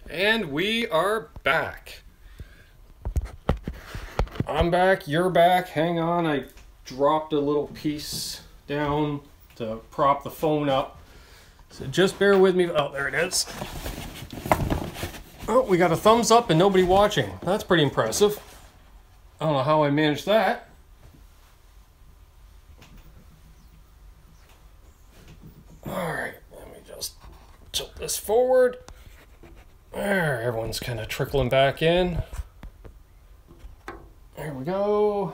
And we are back. I'm back, you're back. Hang on, I dropped a little piece down to prop the phone up. So just bear with me. Oh, there it is. Oh, we got a thumbs up and nobody watching. That's pretty impressive. I don't know how I managed that. Alright, let me just tilt this forward. There, everyone's kind of trickling back in. There we go.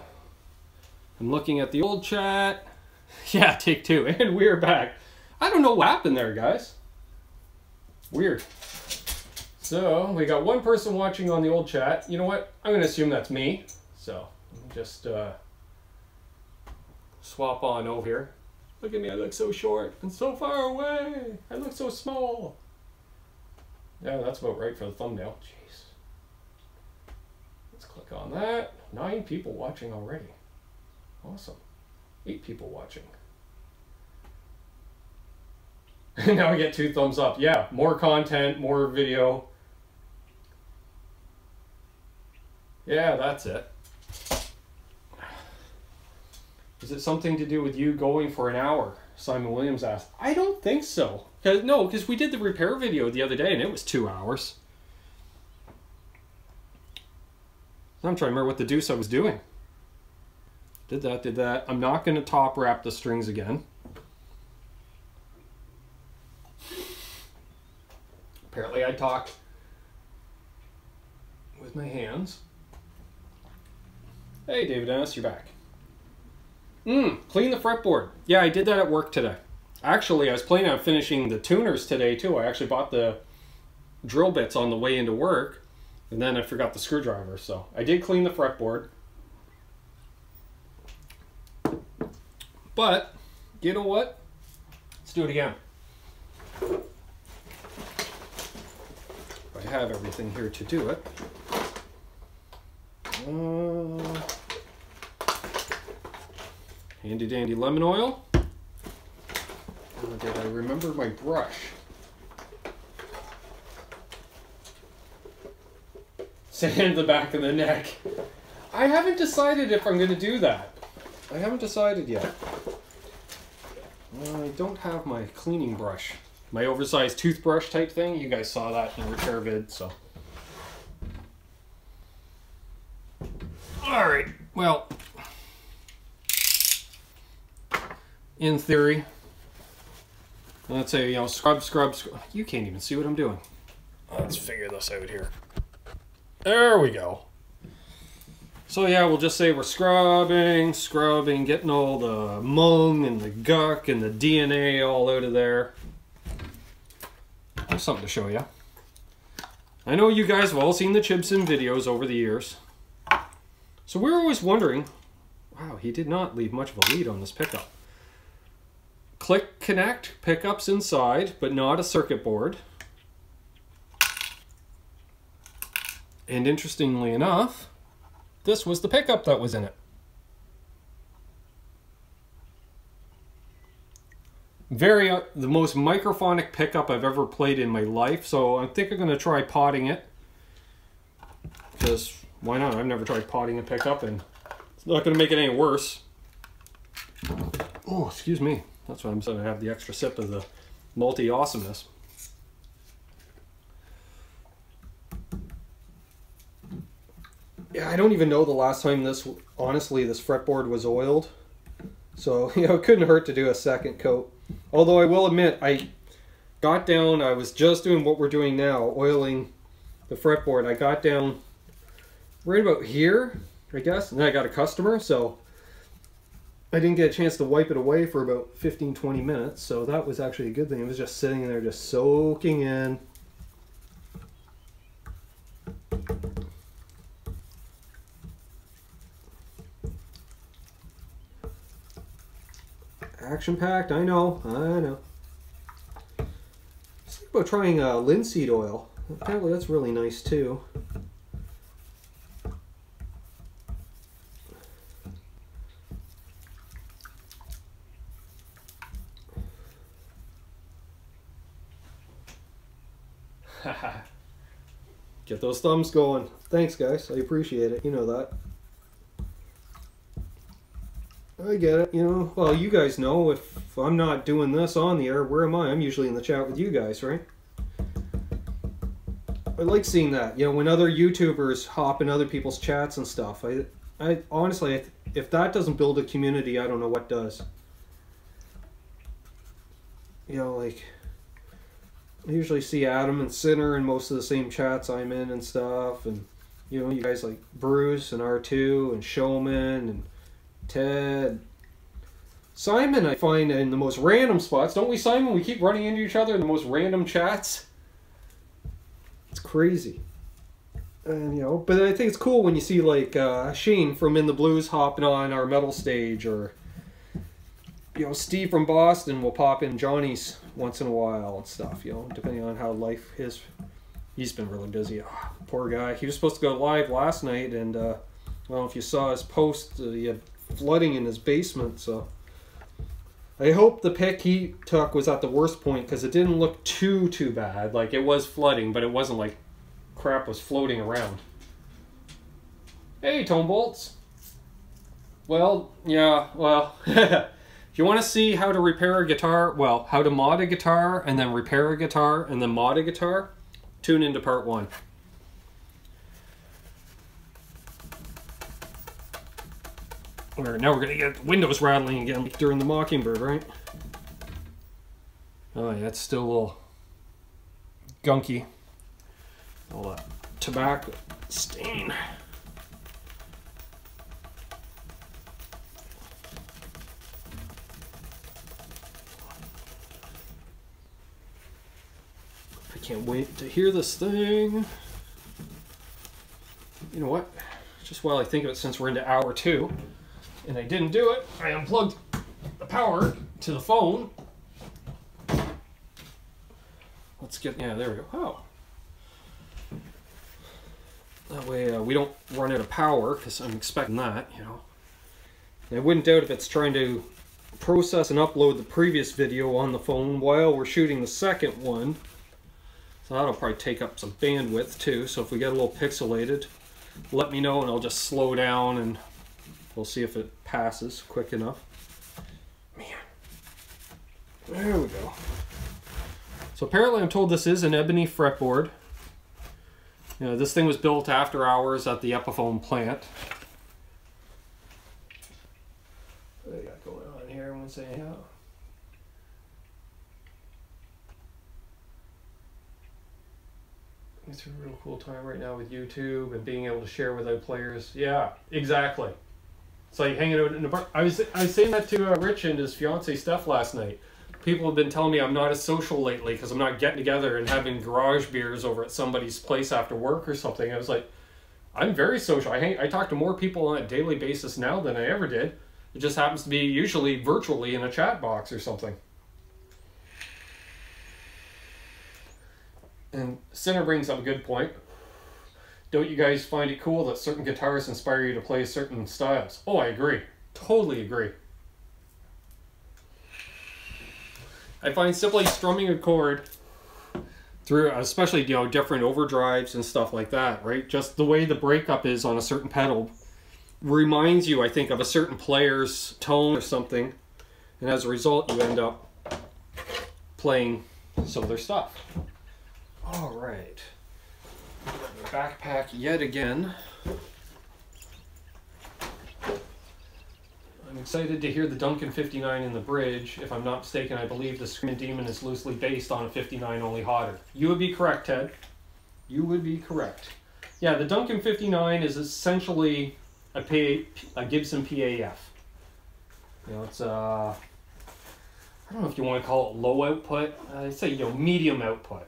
I'm looking at the old chat. Yeah, take two. And we're back. I don't know what happened there, guys. Weird. So, we got one person watching on the old chat. You know what? I'm going to assume that's me. So, let me just swap on over here. Look at me, I look so short and so far away. I look so small. Yeah, that's about right for the thumbnail. Jeez. Let's click on that. 9 people watching already. Awesome. 8 people watching. Now I get 2 thumbs up. Yeah, more content, more video. Yeah, that's it. Is it something to do with you going for an hour? Simon Williams asked. I don't think so. No, because we did the repair video the other day and it was 2 hours. I'm trying to remember what the deuce I was doing. Did that. I'm not going to top wrap the strings again. Apparently I talk with my hands. Hey David Ennis, you're back. Clean the fretboard. Yeah, I did that at work today. Actually, I was planning on finishing the tuners today too. I actually bought the drill bits on the way into work, and then I forgot the screwdriver. So I did clean the fretboard. But, you know what? Let's do it again. I have everything here to do it. Handy dandy lemon oil. Did I remember my brush? Sand the back of the neck. I haven't decided if I'm going to do that. I haven't decided yet. I don't have my cleaning brush. My oversized toothbrush type thing. You guys saw that in the repair vid, so. Alright, well. In theory. Let's say, you know, scrub. You can't even see what I'm doing. Let's figure this out here. There we go. So yeah, we'll just say we're scrubbing, getting all the mung and the guck and the DNA all out of there. There's something to show you. I know you guys have all seen the Chibson videos over the years. So we're always wondering, wow, he did not leave much of a lead on this pickup. Click connect, pickups inside, but not a circuit board. And interestingly enough, this was the pickup that was in it. The most microphonic pickup I've ever played in my life, so I think I'm going to try potting it. Because, why not? I've never tried potting a pickup, and it's not going to make it any worse. Oh, excuse me. That's why I'm going to have the extra sip of the multi-awesomeness. Yeah, I don't even know the last time honestly, this fretboard was oiled. So, you know, it couldn't hurt to do a second coat. Although I will admit, I got down, I was just doing what we're doing now, oiling the fretboard. I got down right about here, I guess, and then I got a customer, so I didn't get a chance to wipe it away for about 15-20 minutes, so that was actually a good thing. It was just sitting there, just soaking in. Action-packed, I know. Let's think about trying linseed oil. Apparently that's really nice too. Get those thumbs going. Thanks, guys. I appreciate it. You know that. I get it, you know. Well, you guys know if I'm not doing this on the air, where am I? I'm usually in the chat with you guys, right? I like seeing that, you know, when other YouTubers hop in other people's chats and stuff. I honestly, if that doesn't build a community, I don't know what does. You know, like, I usually see Adam and Sinner in most of the same chats I'm in and stuff, and, you know, you guys like Bruce and R2 and Showman and Ted. Simon, I find in the most random spots. Don't we, Simon? We keep running into each other in the most random chats. It's crazy. And, you know, but I think it's cool when you see, like, Shane from In the Blues hopping on our metal stage, or, you know, Steve from Boston will pop in Johnny's once in a while and stuff, you know, depending on how life is. He's been really busy. Oh, poor guy. He was supposed to go live last night, and, I don't know if you saw his post, he had flooding in his basement, so I hope the pick he took was at the worst point, because it didn't look too bad. Like, it was flooding, but it wasn't like crap was floating around. Hey, Tone Bolts. Well, yeah, well, if you want to see how to repair a guitar, well, how to mod a guitar, and then repair a guitar, and then mod a guitar, tune into part 1. Now we're going to get windows rattling again during the Mockingbird, right? Oh yeah, it's still a little gunky. All that tobacco stain. I can't wait to hear this thing. You know what? Just while I think of it, since we're into hour 2, and I didn't do it, I unplugged the power to the phone. Let's get, yeah, there we go. Oh. That way we don't run out of power, because I'm expecting that, you know. And I wouldn't doubt if it's trying to process and upload the previous video on the phone while we're shooting the second one. So that'll probably take up some bandwidth too, so if we get a little pixelated, let me know and I'll just slow down and we'll see if it passes quick enough. Man. There we go. So apparently I'm told this is an ebony fretboard. You know, this thing was built after hours at the Epiphone plant. What do we got going on here? Everyone's saying, yeah. It's a real cool time right now with YouTube and being able to share with other players. Yeah, exactly. It's like hanging out in a bar. I was saying that to Rich and his fiance Steph last night. People have been telling me I'm not as social lately because I'm not getting together and having garage beers over at somebody's place after work or something. I was like, I'm very social. I talk to more people on a daily basis now than I ever did. It just happens to be usually virtually in a chat box or something. And Sinner brings up a good point. Don't you guys find it cool that certain guitars inspire you to play certain styles? Oh, I agree. Totally agree. I find simply strumming a chord through, especially, you know, different overdrives and stuff like that, right? Just the way the breakup is on a certain pedal reminds you, I think, of a certain player's tone or something. And as a result, you end up playing some of their stuff. All right. Backpack yet again. I'm excited to hear the Duncan 59 in the bridge. If I'm not mistaken, I believe the Screaming Demon is loosely based on a 59, only hotter. You would be correct, Ted. You would be correct. Yeah, the Duncan 59 is essentially a Gibson PAF. You know, it's I don't know if you want to call it low output. I'd say, you know, medium output.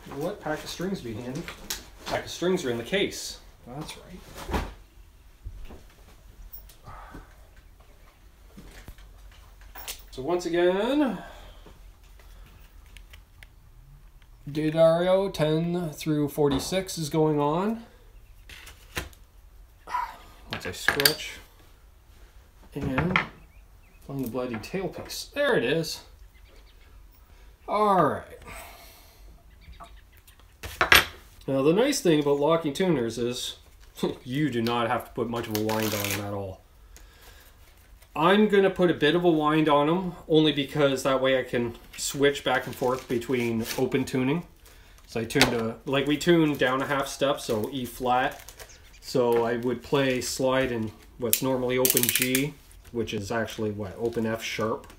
You know what? Pack of strings be handy. Pack of strings are in the case. That's right. So once again, D'Addario 10 through 46 is going on. Once I scratch and find the bloody tailpiece. There it is. Alright. Now the nice thing about locking tuners is you do not have to put much of a wind on them at all. I'm going to put a bit of a wind on them only because that way I can switch back and forth between open tuning. So I tuned like we tuned down a half step, so E flat. So I would play slide in what's normally open G, which is actually what, open F sharp.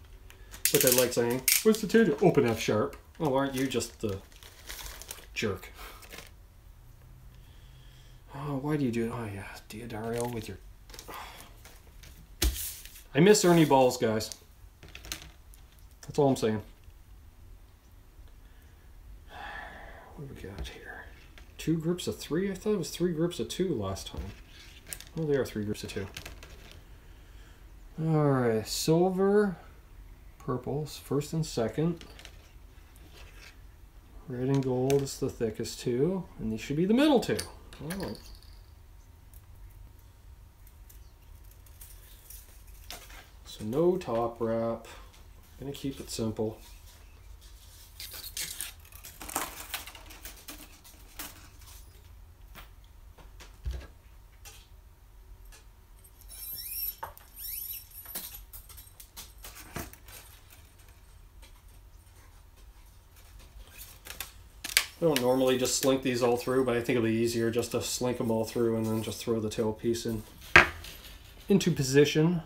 Which I like saying, what's the tune? Open F sharp. Oh, aren't you just the jerk? Oh, why do you do it? Oh yeah, Diodario with your... I miss Ernie Balls, guys. That's all I'm saying. What do we got here? 2 groups of 3? I thought it was 3 groups of 2 last time. Oh, they are 3 groups of 2. Alright, silver, purples, first and second. Red and gold is the thickest 2, and these should be the middle 2. Alright. So no top wrap. I'm gonna keep it simple. I don't normally just slink these all through, but I think it'll be easier just to slink them all through and then just throw the tailpiece into position.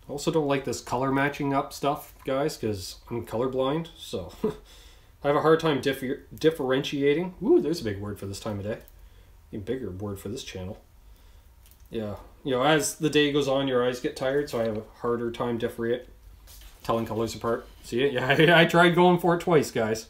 I also don't like this color matching up stuff, guys, because I'm colorblind, so I have a hard time differentiating. Ooh, there's a big word for this time of day. Even bigger word for this channel. Yeah, you know, as the day goes on, your eyes get tired, so I have a harder time telling colors apart. See it? Yeah, I tried going for it twice, guys.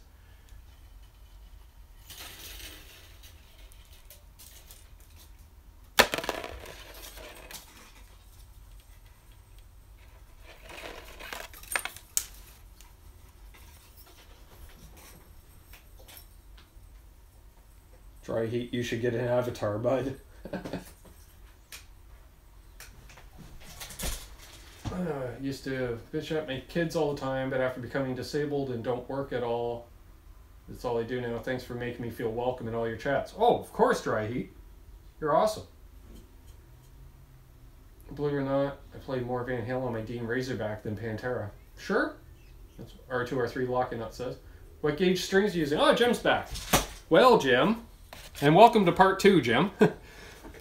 Dry heat, you should get an avatar, bud. Used to bitch at my kids all the time, but after becoming disabled and don't work at all, that's all I do now. Thanks for making me feel welcome in all your chats. Oh, of course, Dry Heat. You're awesome. Believe it or not, I played more Van Halen on my Dean Razorback than Pantera. Sure? That's what R2R3 Locking Nut says. What gauge strings are you using? Oh, Jim's back. Well, Jim, and welcome to part 2, Jim.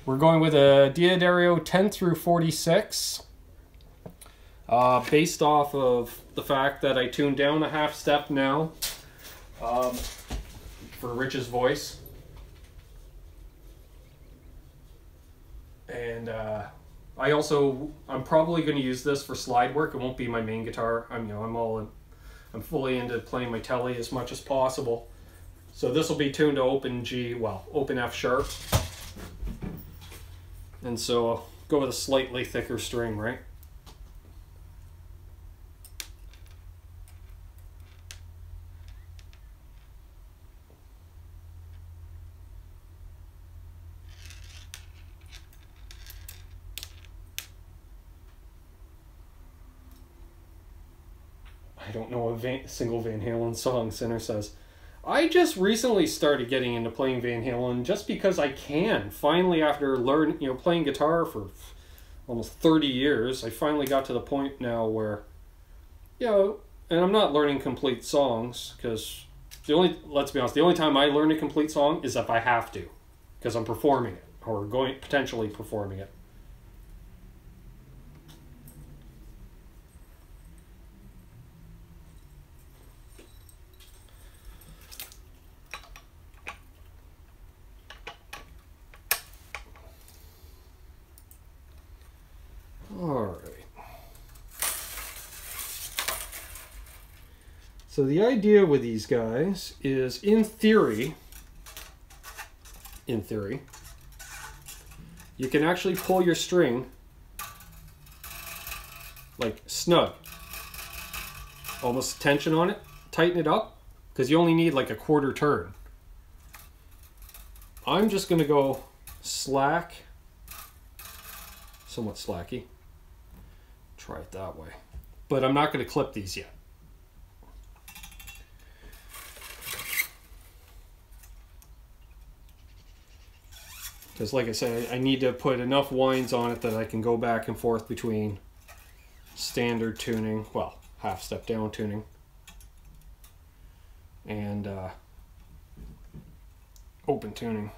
We're going with a Diodario 10 through 46. Based off of the fact that I tuned down a half step now for Rich's voice. And I'm probably going to use this for slide work. It won't be my main guitar. I'm fully into playing my telly as much as possible. So this will be tuned to open G, well, open F sharp. And so I'll go with a slightly thicker string, right? I don't know a single Van Halen song, Sinner says. I just recently started getting into playing Van Halen just because I can. Finally, after playing guitar for almost 30 years, I finally got to the point now where, and I'm not learning complete songs because let's be honest, the only time I learn a complete song is if I have to, because I'm performing it or potentially performing it. So the idea with these guys is, in theory, you can actually pull your string like snug. Almost tension on it, tighten it up, because you only need like a quarter turn. I'm just going to go slack, somewhat slacky, try it that way. But I'm not going to clip these yet. Because like I said, I need to put enough winds on it that I can go back and forth between standard tuning, well, half step down tuning, and open tuning.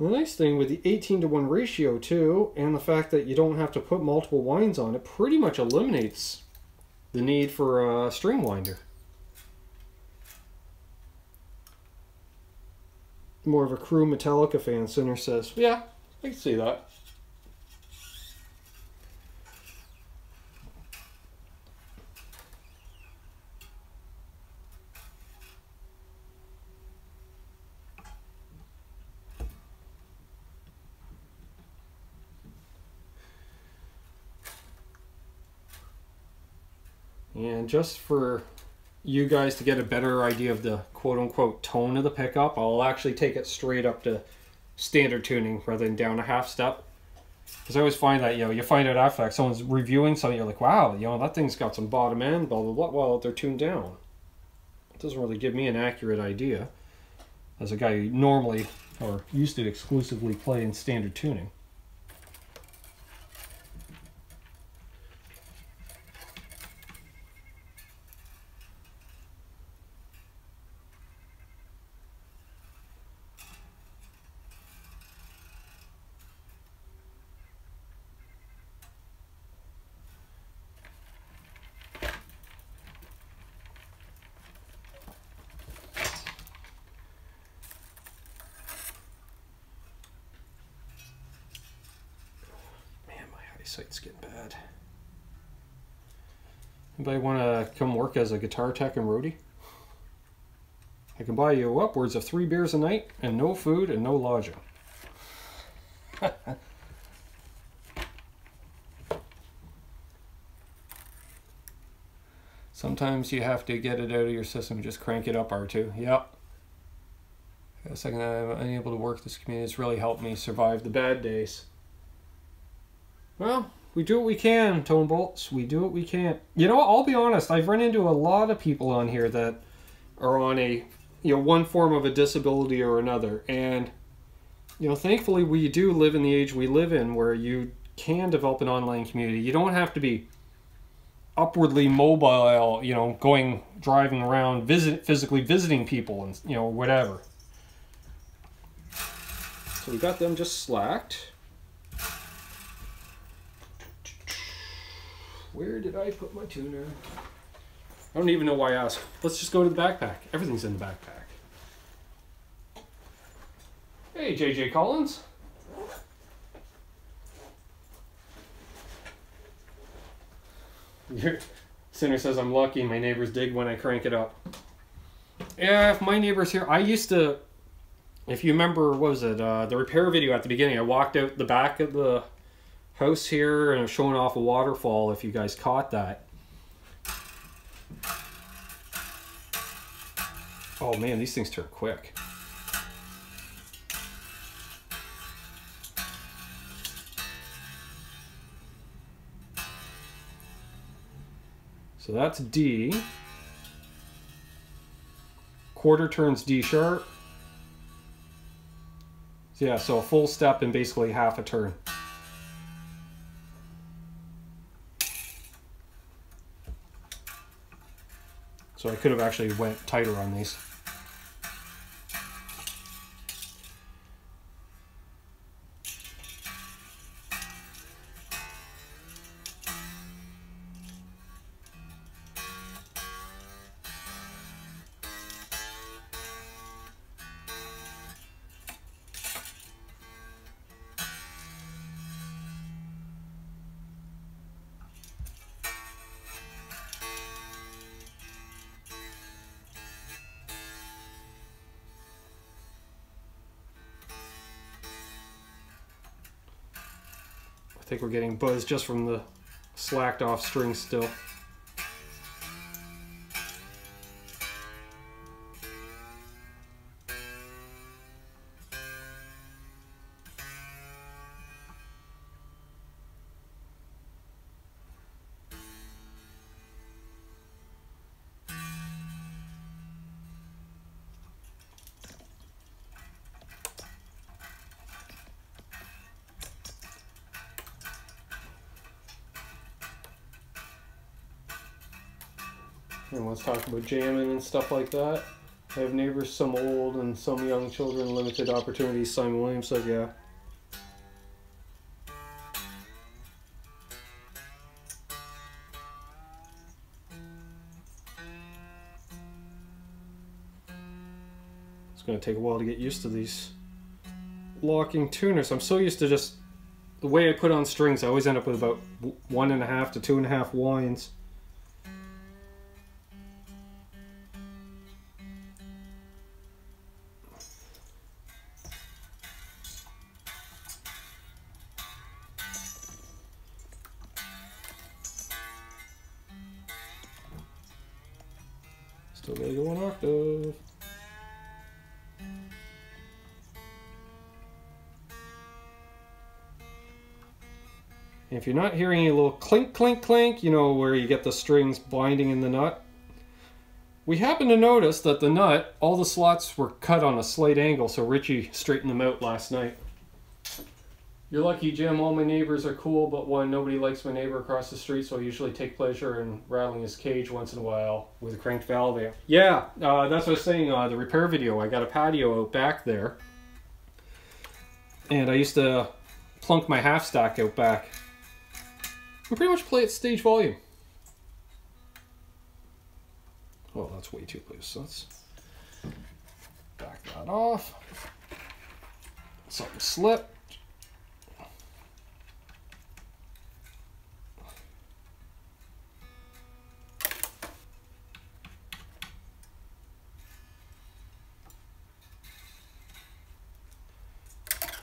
The nice thing with the 18:1 ratio too, and the fact that you don't have to put multiple winds on it, pretty much eliminates the need for a string winder. More of a Crew Metallica fan, Sinner says. Yeah, I can see that. And just for you guys to get a better idea of the quote-unquote tone of the pickup, I'll actually take it straight up to standard tuning rather than down a half step. Because I always find that, you know, you find out after that someone's reviewing something, you're like, wow, you know, that thing's got some bottom end, blah, blah, blah. Well, they're tuned down. It doesn't really give me an accurate idea as a guy who normally, or used to exclusively play in standard tuning. Sight's getting bad. Anybody want to come work as a guitar tech and roadie? I can buy you upwards of 3 beers a night and no food and no lodging. Sometimes you have to get it out of your system and just crank it up, R2. Yep. The second I'm unable to work this community, it's really helped me survive the bad days. Well, we do what we can, Tone Bolts. We do what we can. You know what? I'll be honest. I've run into a lot of people on here that are on a, you know, one form of a disability or another. And, you know, thankfully we do live in the age we live in where you can develop an online community. You don't have to be upwardly mobile, you know, driving around, physically visiting people and, you know, whatever. So we got them just slacked. Where did I put my tuner? I don't even know why I asked. Let's just go to the backpack. Everything's in the backpack. Hey, JJ Collins. Your Sinner says I'm lucky. My neighbors dig when I crank it up. Yeah, if my neighbors here, I used to, if you remember, what was it, the repair video at the beginning, I walked out the back of the house here and I'm showing off a waterfall, if you guys caught that. Oh man, these things turn quick. So that's D. Quarter turns D sharp. So yeah, so a full step and basically half a turn. So I could have actually went tighter on these. I think we're getting buzzed just from the slacked off strings still. Everyone's talking about jamming and stuff like that. I have neighbors, some old and some young children, limited opportunities. Simon Williams said, yeah. It's going to take a while to get used to these locking tuners. I'm so used to just the way I put on strings. I always end up with about 1.5 to 2.5 winds. Still gotta go an octave. And if you're not hearing a little clink, clink, clink, you know, where you get the strings binding in the nut, we happen to notice that the nut, all the slots were cut on a slight angle, so Richie straightened them out last night. You're lucky, Jim. All my neighbors are cool, but one, nobody likes my neighbor across the street, so I usually take pleasure in rattling his cage once in a while with a cranked valve amp. Yeah, that's what I was saying, the repair video. I got a patio out back there, and I used to plunk my half stack out back. We pretty much play at stage volume. Oh, that's way too loose. Let's back that off. Something slipped.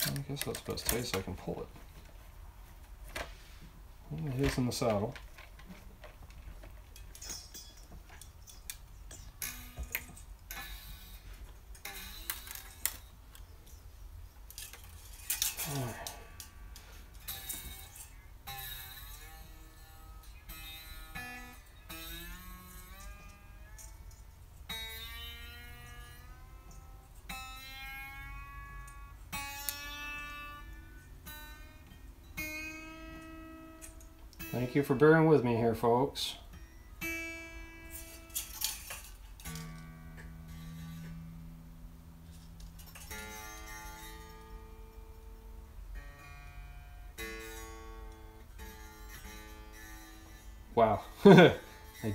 I guess that's best tight so I can pull it. It is in the saddle. Thank you for bearing with me here, folks. Wow. I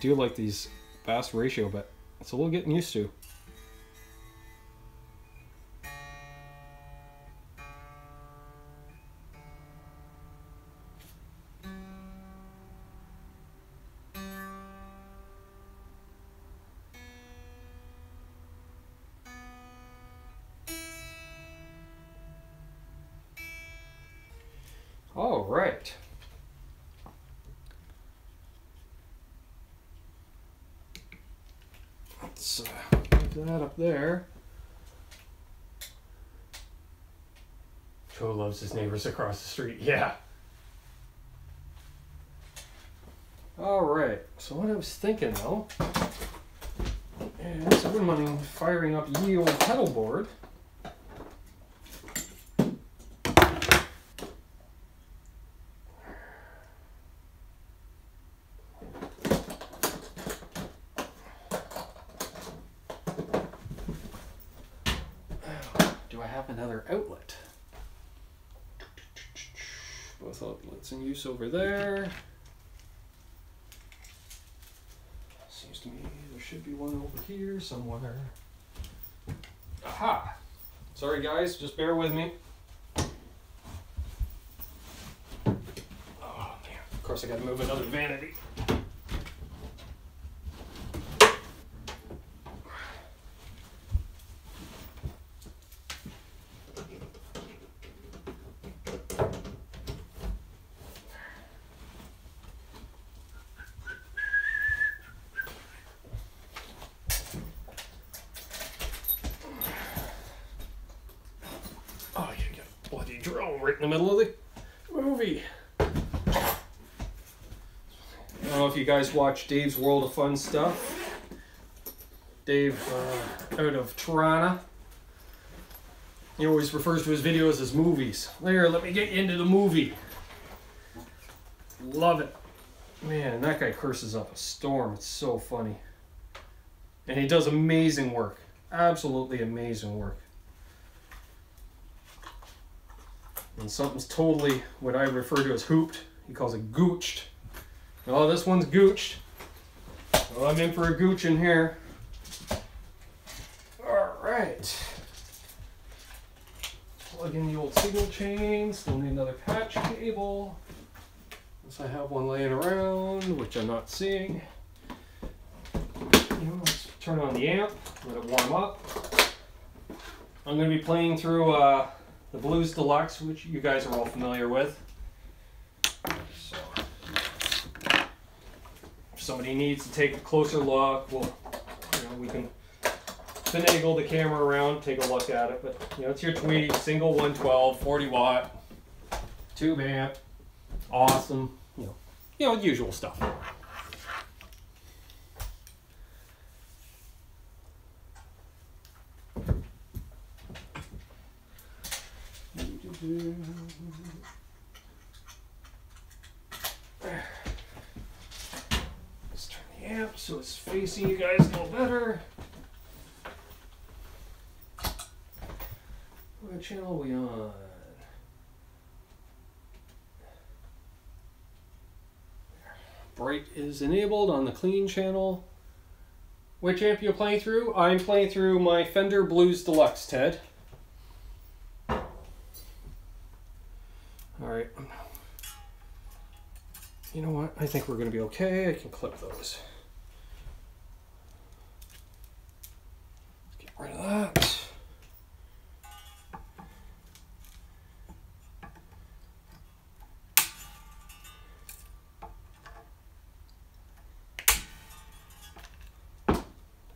do like these bass ratio, but it's a little getting used to. All right. Let's move that up there. Joe loves his neighbors across the street. Yeah. All right. So what I was thinking though is I wouldn't mind firing up ye old pedal board. Another outlet. Both outlets in use over there. Seems to me there should be one over here somewhere. Aha! Sorry guys, just bear with me. Oh man, of course I gotta move another vanity. Drone right in the middle of the movie. I don't know if you guys watch Dave's World of Fun Stuff. Dave out of Toronto. He always refers to his videos as movies. There, let me get you into the movie. Love it. Man, that guy curses up a storm. It's so funny. And he does amazing work. Absolutely amazing work. And something's totally what I refer to as hooped. He calls it gooched. Oh, this one's gooched. Well, I'm in for a gooch in here. Alright. Plug in the old signal chain. Still need another patch cable. Unless I have one laying around, which I'm not seeing. Let's turn on the amp, let it warm up. I'm going to be playing through the Blues Deluxe, which you guys are all familiar with. So, if somebody needs to take a closer look, well, we can finagle the camera around, take a look at it. But it's your Tweed, single 112, 40 watt, tube amp, awesome. Usual stuff. Let's turn the amp so it's facing you guys a little better. What channel are we on? Bright is enabled on the clean channel. Which amp are you playing through? I'm playing through my Fender Blues Deluxe, Ted. Alright. You know what? I think we're going to be okay. I can clip those. Get rid of that.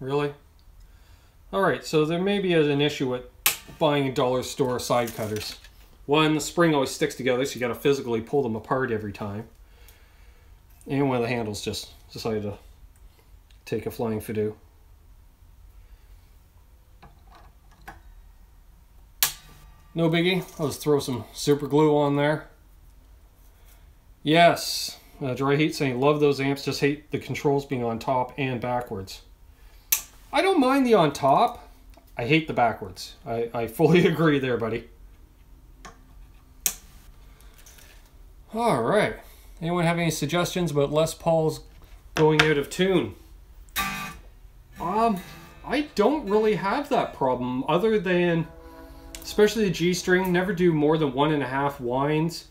Really? Alright, so there may be an issue with buying dollar store side cutters. One, the spring always sticks together, so you got to physically pull them apart every time. And one of the handles just decided to take a flying fadoo. No biggie. I'll just throw some super glue on there. Yes, Dry Heat saying, love those amps, just hate the controls being on top and backwards. I don't mind the on top. I hate the backwards. I fully agree there, buddy. All right. Anyone have any suggestions about Les Paul's going out of tune? I don't really have that problem, other than, especially the G string, never do more than 1.5 winds.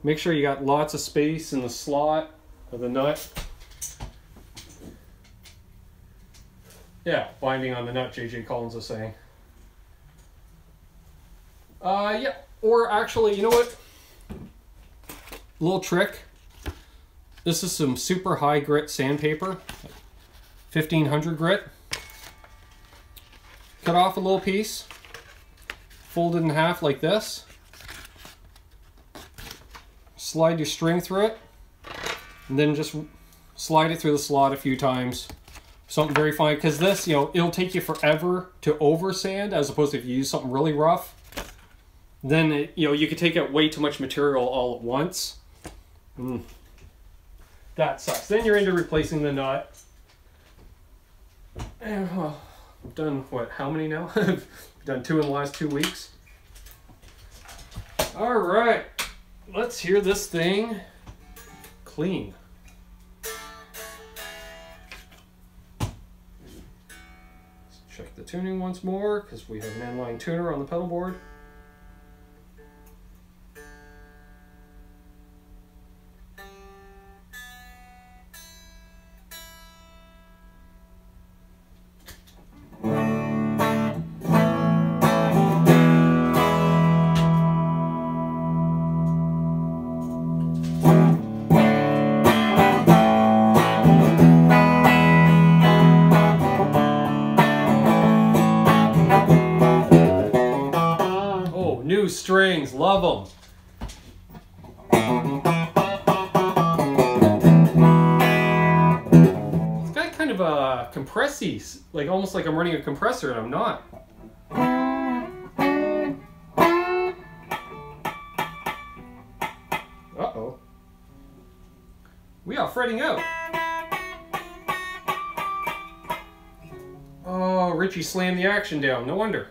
Make sure you got lots of space in the slot of the nut. Yeah, binding on the nut, JJ Collins was saying. Yeah, or actually, you know what? Little trick. This is some super high grit sandpaper, 1500 grit. Cut off a little piece, fold it in half like this. Slide your string through it, and then just slide it through the slot a few times. Something very fine, because this, it'll take you forever to over sand, as opposed to if you use something really rough. Then, you could take out way too much material all at once. That sucks. Then you're into replacing the nut. And, well, I've done, what, how many now? I've done 2 in the last 2 weeks. All right. Let's hear this thing clean. Check the tuning once more, because we have an inline tuner on the pedal board. Strings, love them. It's got kind of a compressy, like almost like I'm running a compressor, and I'm not. Uh-oh. We are fretting out. Oh, Richie slammed the action down. No wonder.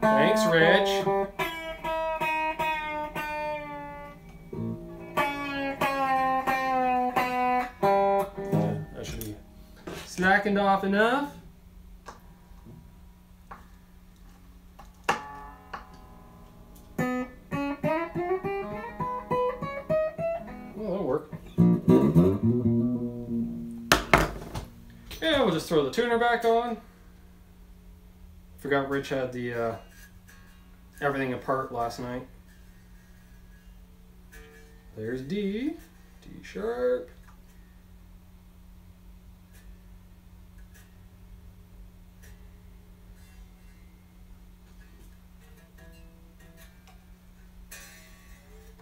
Thanks, Rich. That should be slackened off enough. Yeah, we'll just throw the tuner back on. Forgot Rich had the everything apart last night. There's D sharp.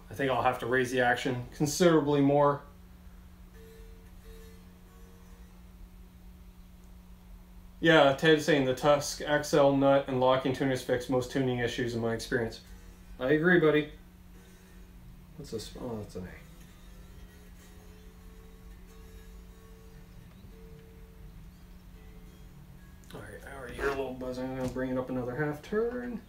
I think I'll have to raise the action considerably more. Yeah, Ted's saying the Tusk XL nut and locking tuners fix most tuning issues in my experience. I agree, buddy. What's this? Oh, that's an A. Alright, I already hear a little buzzing. I'm going to bring it up another half turn.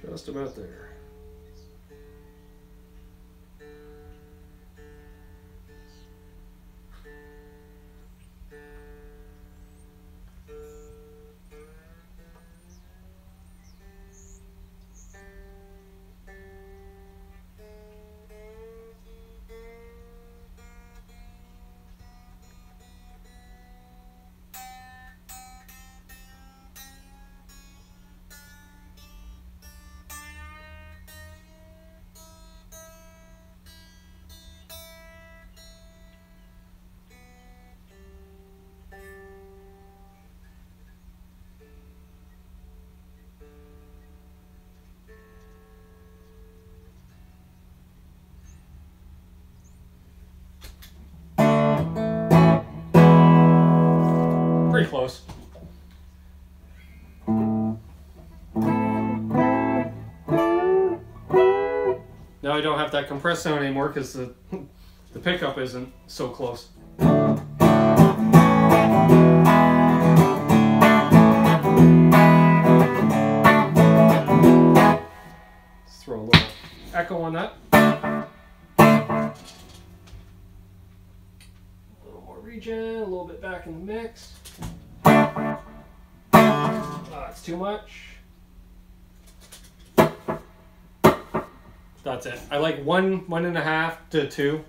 Just about there. Pretty close. Now I don't have that compressed sound anymore because the pickup isn't so close. Let's throw a little echo on that. A little more regen, a little bit back in the mix. It's too much. That's it. I like 1.5 to 2.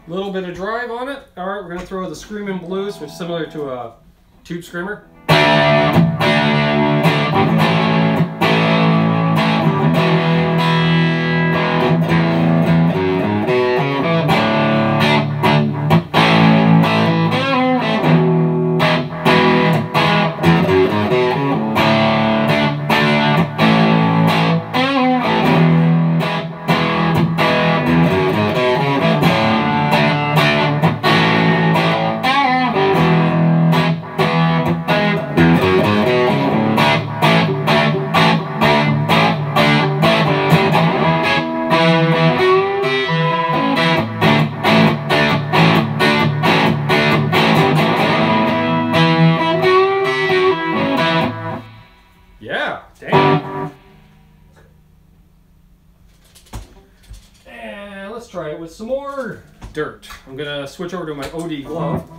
Little bit of drive on it. All right, we're gonna throw the Screamin' Blues, which is similar to a tube screamer. Yeah, dang. And let's try it with some more dirt. I'm gonna switch over to my OD glove.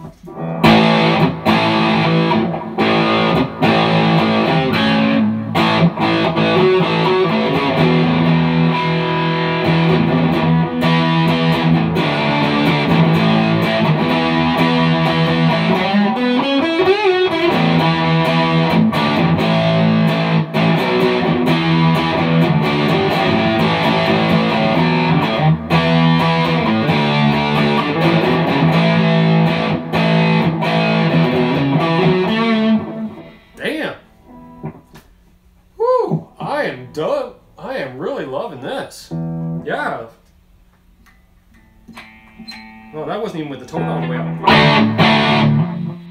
Oh, that wasn't even with the tone all the way up.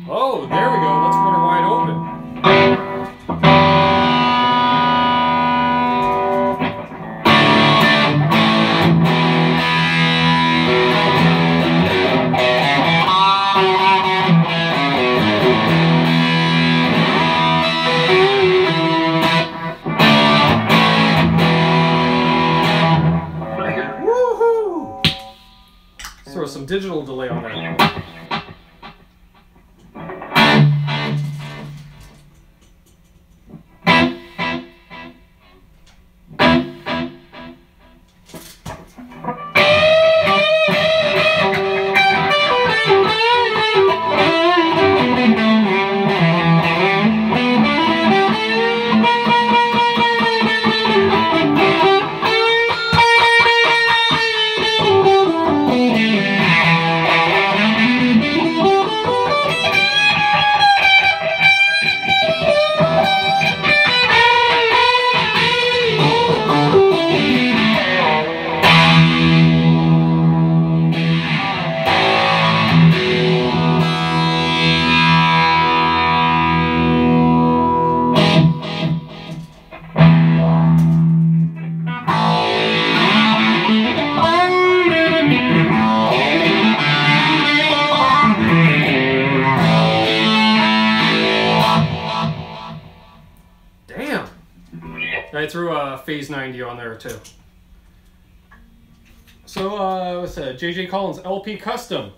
Oh, there we go. Let's put her wide open. Woohoo! Throw some digital delay on there. I threw a phase 90 on there too. So what's that? JJ Collins LP Custom.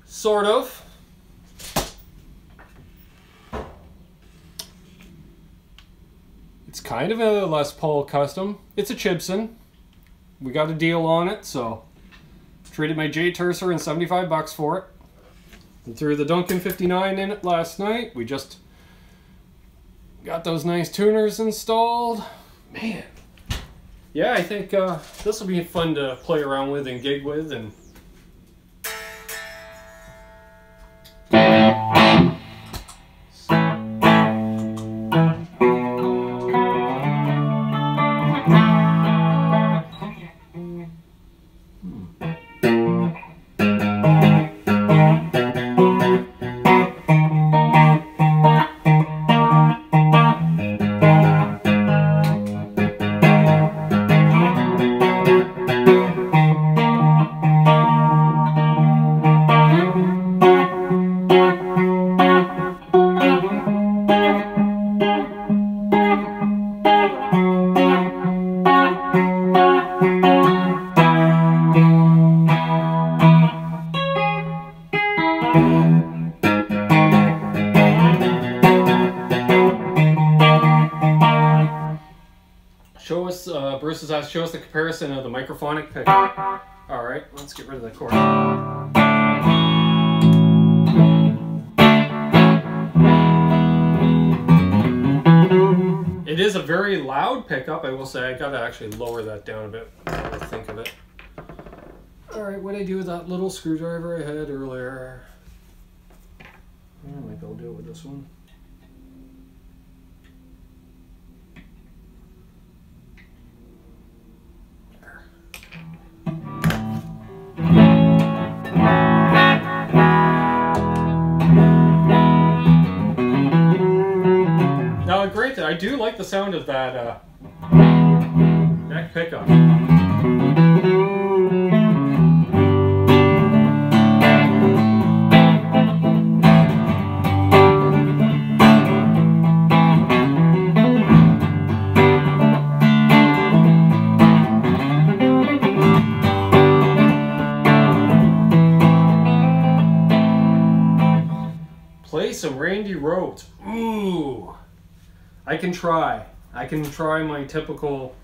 Sort of. It's kind of a Les Paul Custom. It's a Chibson. We got a deal on it, so traded my J Tercer and 75 bucks for it. And threw the Duncan 59 in it last night. We just got those nice tuners installed. Man. Yeah, I think this will be fun to play around with and gig with. And Bruce has asked, show us the comparison of the microphonic pickup. Alright, let's get rid of the cord. It is a very loud pickup, I will say. I gotta actually lower that down a bit while I think of it. Alright, what did I do with that little screwdriver I had earlier? I might be able to do it with this one. Now, great, I do like the sound of that neck pickup. Play some Randy Rhoads. Ooh. I can try my typical.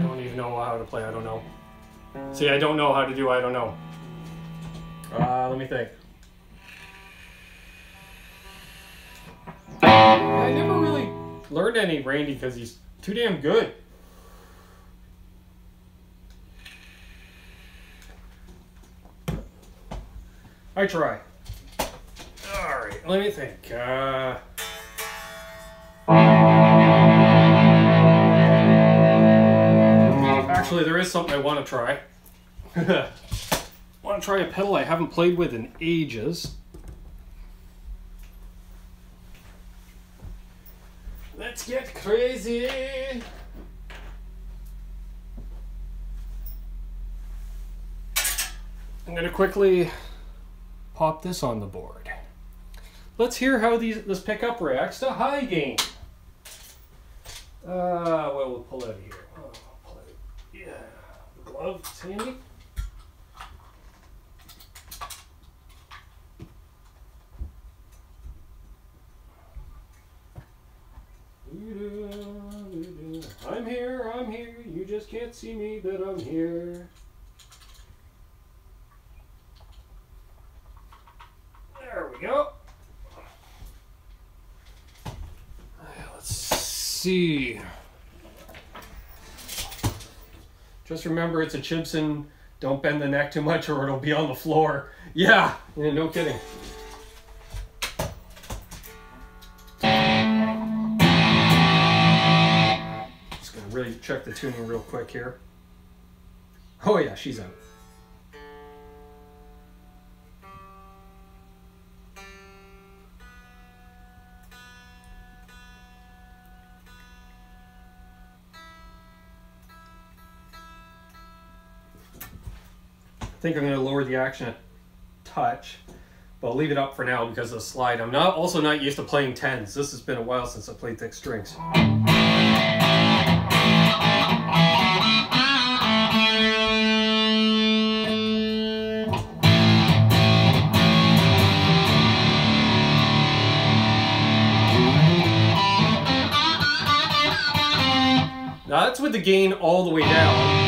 don't even know how to play, I don't know. See, I don't know how to do I don't know. Let me think. I never really learned any Randy because he's too damn good. I try. Alright, let me think. Actually, there is something I want to try. I want to try a pedal I haven't played with in ages. Let's get crazy! I'm going to quickly pop this on the board. Let's hear how this pickup reacts to high gain. What will we pull out of here? Oh, pull out. Yeah, the glove, it's handy. I'm here, you just can't see me, but I'm here. There we go. Let's see. Just remember it's a Chibson. Don't bend the neck too much or it'll be on the floor. Yeah, no kidding. Just gonna really check the tuning real quick here. Oh yeah, she's out. I think I'm going to lower the action a touch, but I'll leave it up for now because of the slide. I'm also not used to playing 10s. This has been a while since I played thick strings. Now that's with the gain all the way down.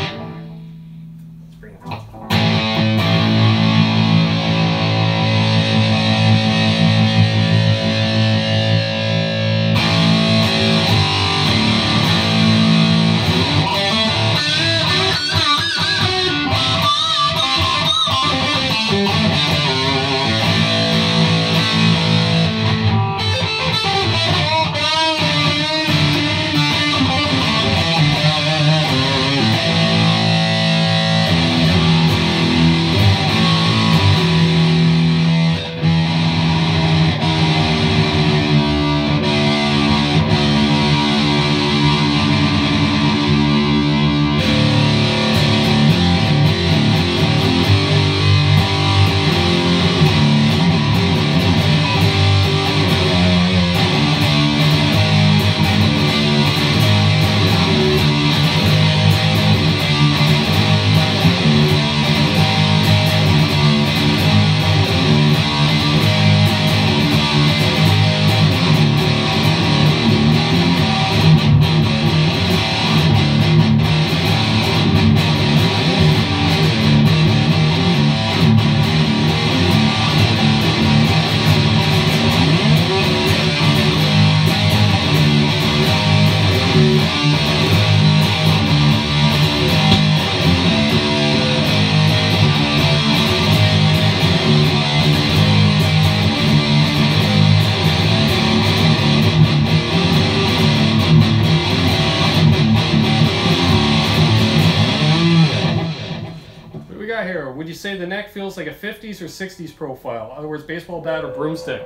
Would you say the neck feels like a 50s or 60s profile? In other words, baseball bat or broomstick?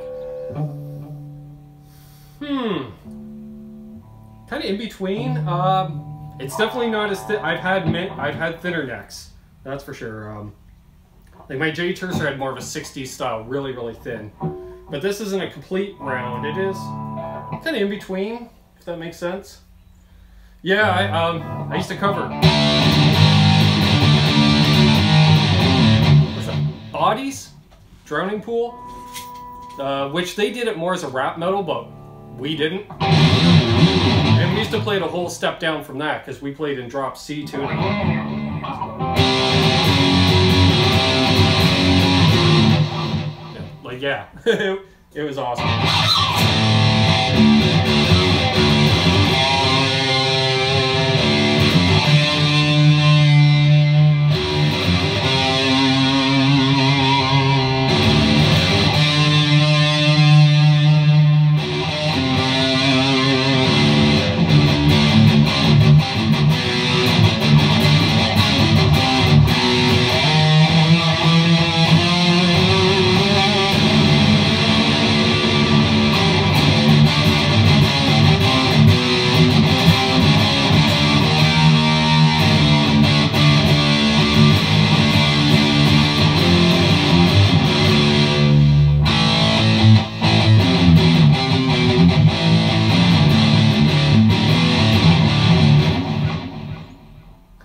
Kind of in between. It's definitely not as thick. I've had thinner necks, that's for sure. Like my J Tercer had more of a 60s style, really, really thin. But this isn't a complete round. It is kind of in between, if that makes sense. Yeah, I used to cover. Bodies, Drowning Pool, which they did it more as a rap metal, but we didn't. And we used to play it a whole step down from that because we played in drop C tuning. Yeah, it was awesome.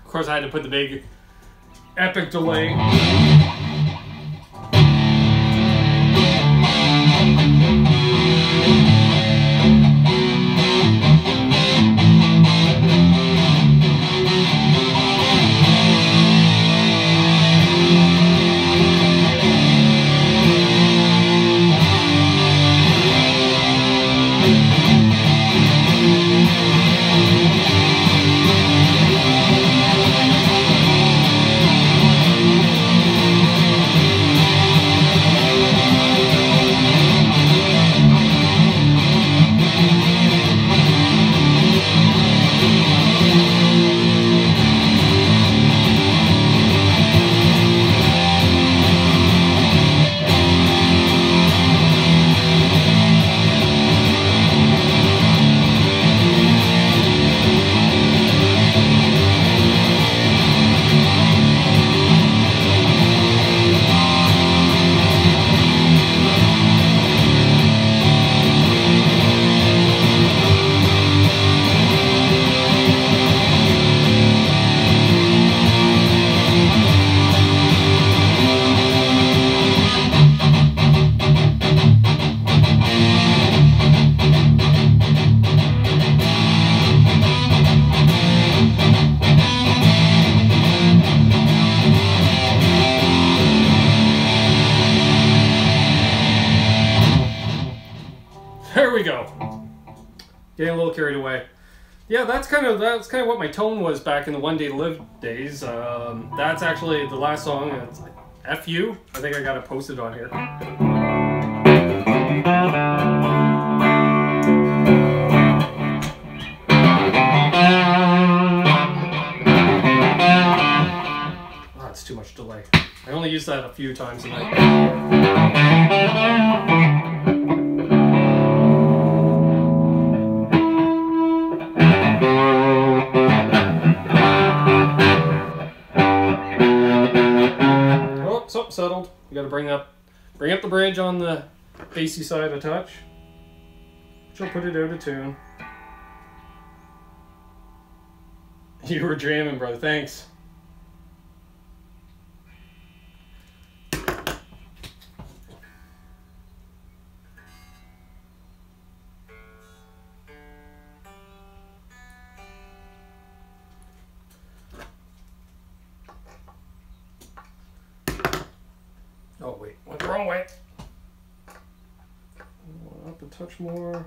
Of course, I had to put the big epic delay. There we go. Getting a little carried away. Yeah, that's kind of what my tone was back in the One Day to Live days. That's actually the last song. It's like F you. I think I got it posted on here. Oh, that's too much delay. I only used that a few times a night. Something settled. You got to bring up the bridge on the bassy side a touch. She'll put it out of tune. You were jamming, brother. Thanks. Oh wait, went the wrong way. Up a touch more.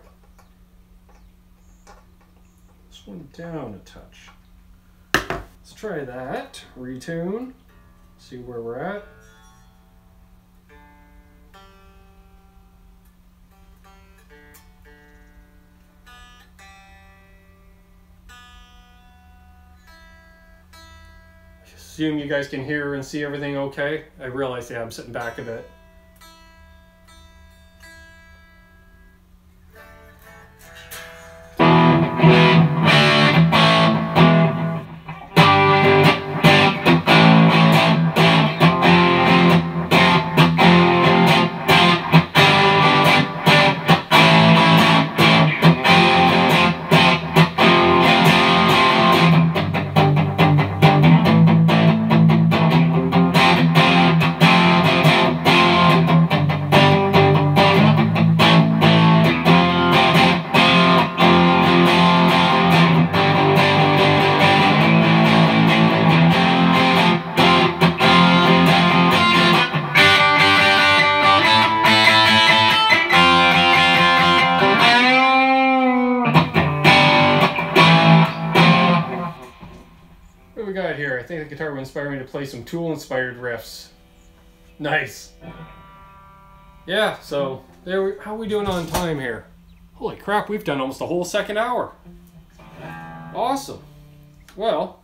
This one down a touch. Let's try that. Retune. See where we're at. Assume you guys can hear and see everything okay. I realize, yeah, I'm sitting back a bit. I think the guitar will inspire me to play some Tool-inspired riffs. Nice. Yeah, so how are we doing on time here? Holy crap, we've done almost a whole second hour. Awesome. Well,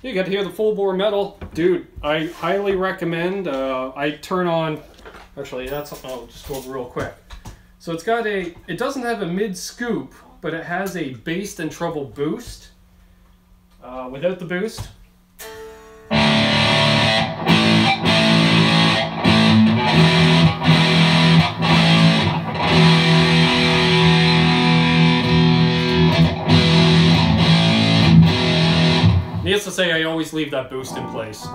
you get to hear the full bore metal. Dude, I highly recommend. I turn on, actually I'll just go over real quick. So it's got it doesn't have a mid scoop, but it has a bass and treble boost. Without the boost. Needless to say, I always leave that boost in place.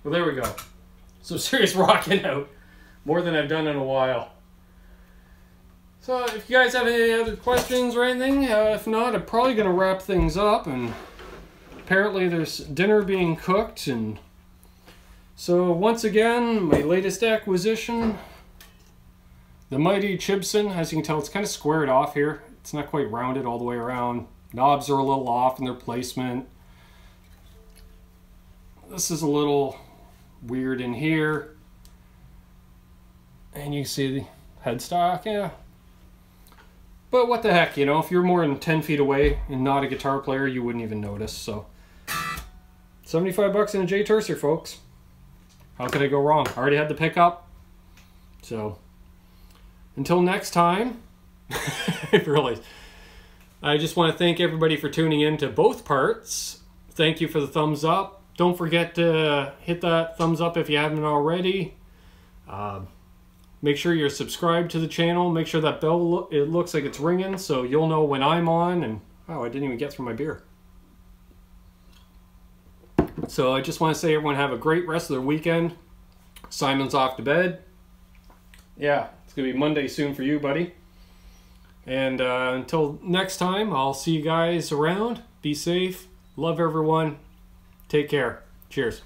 Well, there we go. Some serious rocking out. More than I've done in a while. So, if you guys have any other questions or anything, if not, I'm probably going to wrap things up. And apparently there's dinner being cooked. And so, once again, my latest acquisition, the mighty Chibson. As you can tell, it's kind of squared off here. It's not quite rounded all the way around. Knobs are a little off in their placement. This is a little weird in here, and you see the headstock, yeah. But what the heck, you know, if you're more than 10 feet away and not a guitar player, you wouldn't even notice. So, 75 bucks in a J Tercer, folks. How could I go wrong? I already had the pickup. So, until next time, really, I just want to thank everybody for tuning in to both parts. Thank you for the thumbs up. Don't forget to hit that thumbs up if you haven't already. Make sure you're subscribed to the channel. Make sure that bell, it looks like it's ringing, so you'll know when I'm on. And oh, I didn't even get through my beer. So I just want to say everyone have a great rest of their weekend. Simon's off to bed. Yeah, it's going to be Monday soon for you, buddy. And until next time, I'll see you guys around. Be safe. Love everyone. Take care. Cheers.